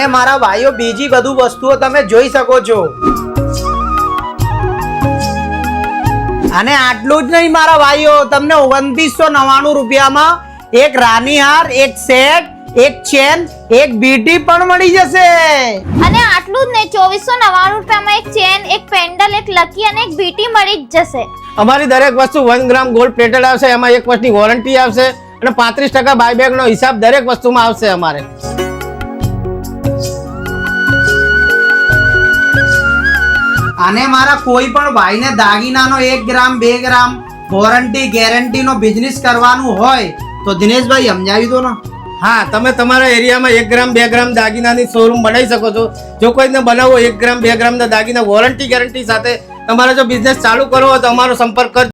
અને મારા ભાઈઓ બીજી બધું વસ્તુઓ તમે જોઈ શકો છો. અને આટલું જ નહીં મારા ભાઈઓ, તમને 2999 રૂપિયામાં એક રાની હાર, એક સેટ, એક ચેન, એક બીટી પણ મળી જશે. અને આટલું જ નહીં, 2499 રૂપિયામાં એક ચેન, એક પેન્ડલ, એક લકી અને એક બીટી મળી જ જશે. અમારી દરેક વસ્તુ 1 ગ્રામ ગોલ્ડ પ્લેટેડ આવશે. એમાં 1 વર્ષની વોરંટી આવશે અને 35% બાયબેક નો હિસાબ દરેક વસ્તુમાં આવશે અમારે. અને મારા કોઈ પણ ભાઈને દાગીનાનો 1 ગ્રામ 2 ગ્રામ વોરંટી ગેરંટી નો બિઝનેસ કરવાનું હોય તો દિનેશભાઈ સમજાવી દો ને. હા, તમે તમારા એરિયામાં 1 ગ્રામ 2 ગ્રામ દાગીનાની શોરૂમ બનાવી શકો છો. જો કોઈને બનાવવો 1 ગ્રામ 2 ગ્રામના દાગીના વોરંટી ગેરંટી સાથે તમારે જો બિઝનેસ ચાલુ કરવો હોય તો અમારો સંપર્ક કરજો.